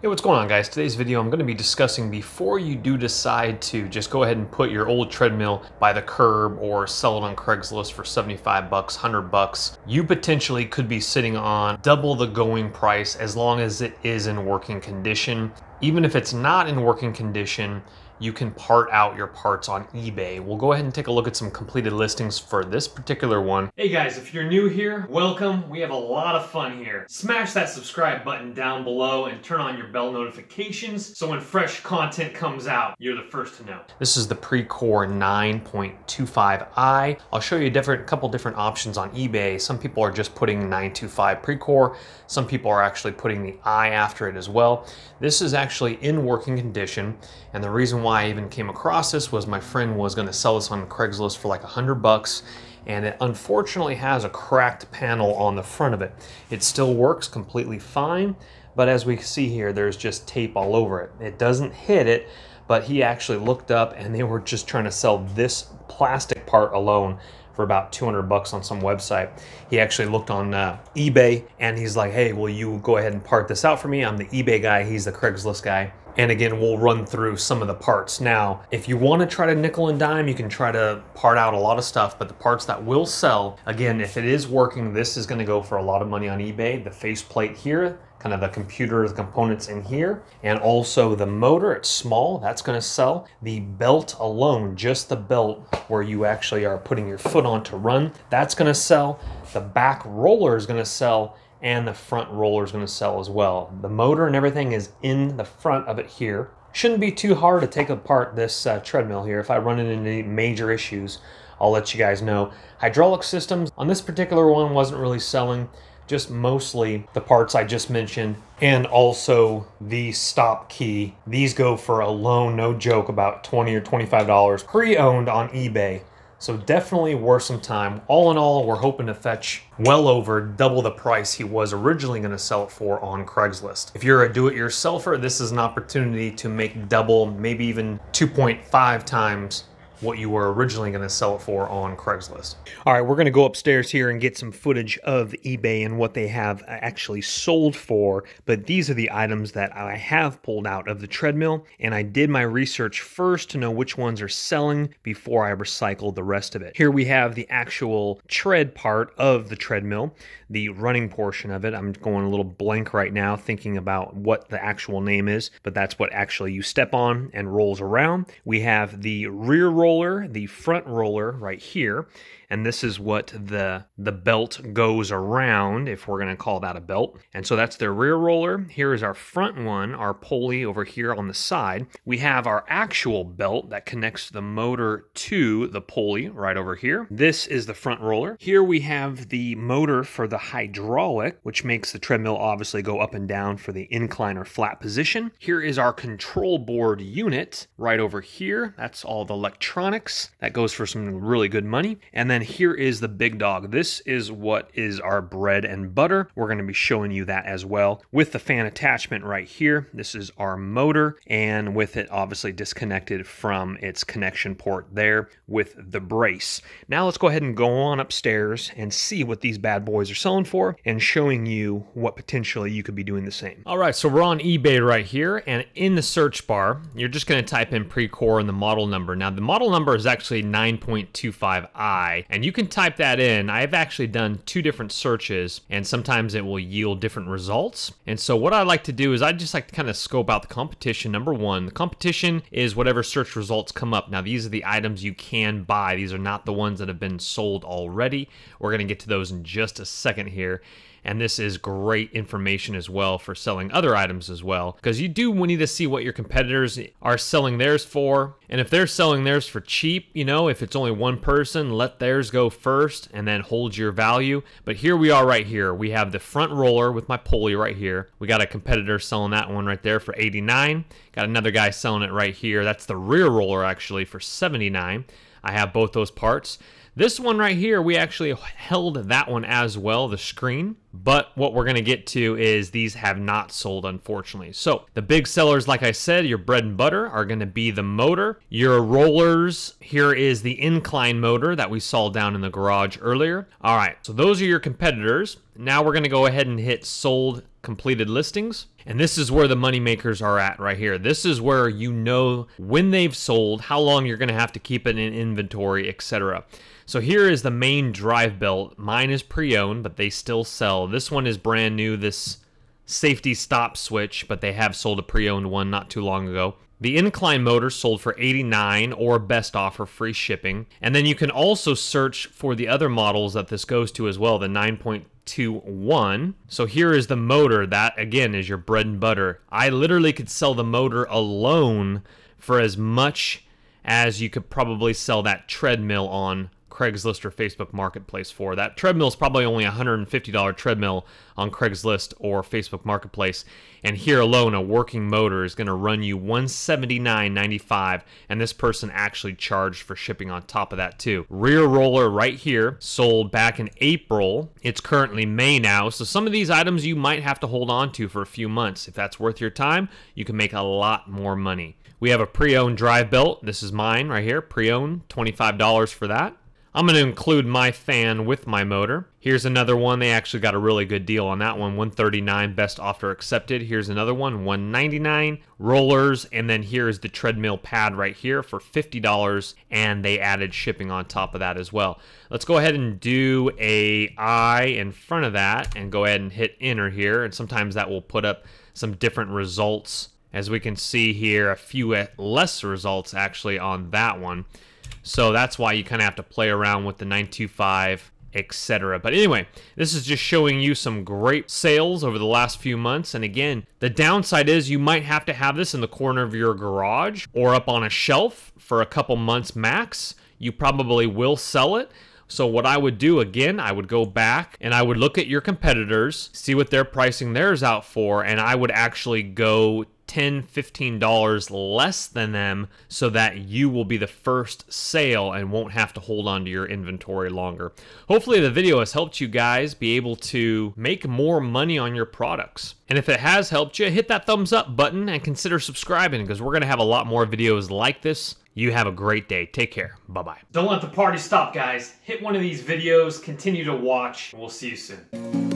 Hey, what's going on, guys? Today's video I'm going to be discussing before you do decide to just go ahead and put your old treadmill by the curb or sell it on Craigslist for 75 bucks, 100 bucks. You potentially could be sitting on double the going price as long as it is in working condition. Even if it's not in working condition, you can part out your parts on eBay. We'll go ahead and take a look at some completed listings for this particular one. Hey guys, if you're new here, welcome. We have a lot of fun here. Smash that subscribe button down below and turn on your bell notifications so when fresh content comes out, you're the first to know. This is the Precore 9.25i. I'll show you a couple different options on eBay. Some people are just putting 925 Precore. Some people are actually putting the I after it as well. This is actually in working condition, and the reason why I even came across this was my friend was going to sell this on Craigslist for like 100 bucks, and it unfortunately has a cracked panel on the front of it. It still works completely fine, but as we see here, there's just tape all over it. It doesn't hit it, but he actually looked up and they were just trying to sell this plastic part alone for about 200 bucks on some website. He actually looked on eBay and he's like, hey, will you go ahead and part this out for me? I'm the eBay guy, he's the Craigslist guy. And again, we'll run through some of the parts. Now, if you want to try to nickel and dime, you can try to part out a lot of stuff, but the parts that will sell, again, if it is working, this is going to go for a lot of money on eBay. The faceplate here, kind of the computer, the components in here, and also the motor, it's small, that's going to sell. The belt alone, just the belt where you actually are putting your foot on to run, that's going to sell. The back roller is going to sell, and the front roller is going to sell as well. The motor and everything is in the front of it here. Shouldn't be too hard to take apart this treadmill here. If I run into any major issues, I'll let you guys know. Hydraulic systems on this particular one wasn't really selling, just mostly the parts I just mentioned, and also the stop key. These go for alone, no joke, about $20 or $25 pre-owned on eBay. So definitely worth some time. All in all, we're hoping to fetch well over double the price he was originally going to sell it for on Craigslist. If you're a do-it-yourselfer, this is an opportunity to make double, maybe even 2.5 times what you were originally going to sell it for on Craigslist. All right, we're going to go upstairs here and get some footage of eBay and what they have actually sold for, but these are the items that I have pulled out of the treadmill, and I did my research first to know which ones are selling before I recycled the rest of it. Here we have the actual tread part of the treadmill, the running portion of it. I'm going a little blank right now thinking about what the actual name is, but that's what actually you step on and rolls around. We have the rear roller, the front roller right here, and this is what the belt goes around, if we're going to call that a belt. And so that's the rear roller. Here is our front one, our pulley over here on the side. We have our actual belt that connects the motor to the pulley right over here. This is the front roller. Here we have the motor for the hydraulic, which makes the treadmill obviously go up and down for the incline or flat position. Here is our control board unit right over here. That's all the electronics. That goes for some really good money. And then here is the big dog. This is what is our bread and butter. We're going to be showing you that as well with the fan attachment right here. This is our motor, and with it obviously disconnected from its connection port there with the brace. Now let's go ahead and go on upstairs and see what these bad boys are selling for and showing you what potentially you could be doing the same. All right, so we're on eBay right here, and in the search bar, you're just going to type in Precore and the model number. Now the model number is actually 9.25i, and you can type that in. I've actually done two different searches, and sometimes it will yield different results. And so what I like to do is I just like to kind of scope out the competition. Number one, the competition is whatever search results come up. Now these are the items you can buy. These are not the ones that have been sold already. We're going to get to those in just a second here. And this is great information as well for selling other items as well, because you do need to see what your competitors are selling theirs for. And if they're selling theirs for cheap, you know, if it's only one person, let theirs go first and then hold your value. But here we are right here. We have the front roller with my pulley right here. We got a competitor selling that one right there for 89. Got another guy selling it right here. That's the rear roller actually for 79. I have both those parts. This one right here, we actually held that one as well, the screen. But what we're going to get to is these have not sold, unfortunately. So the big sellers, like I said, your bread and butter are going to be the motor. Your rollers, here is the incline motor that we saw down in the garage earlier. All right, so those are your competitors. Now we're going to go ahead and hit sold completed listings. And this is where the money makers are at right here. This is where you know when they've sold, how long you're going to have to keep it in inventory, etc. So here is the main drive belt. Mine is pre-owned, but they still sell. This one is brand new, this safety stop switch, but they have sold a pre-owned one not too long ago. The incline motor sold for $89 or best offer, free shipping. And then you can also search for the other models that this goes to as well, the 9.21. So here is the motor. That, again, is your bread and butter. I literally could sell the motor alone for as much as you could probably sell that treadmill on Craigslist or Facebook Marketplace for. That treadmill is probably only a $150 treadmill on Craigslist or Facebook Marketplace. And here alone, a working motor is going to run you $179.95, and this person actually charged for shipping on top of that too. Rear roller right here, sold back in April. It's currently May now, so some of these items you might have to hold on to for a few months. If that's worth your time, you can make a lot more money. We have a pre-owned drive belt. This is mine right here, pre-owned, $25 for that. I'm going to include my fan with my motor. Here's another one. They actually got a really good deal on that one. $139, best offer accepted. Here's another one, $199. Rollers, and then here's the treadmill pad right here for $50, and they added shipping on top of that as well. Let's go ahead and do a I in front of that and go ahead and hit enter here, and sometimes that will put up some different results. As we can see here, a few less results actually on that one. So that's why you kind of have to play around with the 925, etc. But anyway, this is just showing you some great sales over the last few months. And again, the downside is you might have to have this in the corner of your garage or up on a shelf for a couple months max. You probably will sell it. So what I would do, again, I would go back and I would look at your competitors, see what they're pricing theirs out for, and I would actually go $10, $15 less than them so that you will be the first sale and won't have to hold on to your inventory longer. Hopefully the video has helped you guys be able to make more money on your products. And if it has helped you, hit that thumbs up button and consider subscribing, because we're going to have a lot more videos like this. You have a great day. Take care. Bye-bye. Don't let the party stop, guys. Hit one of these videos, continue to watch, and we'll see you soon.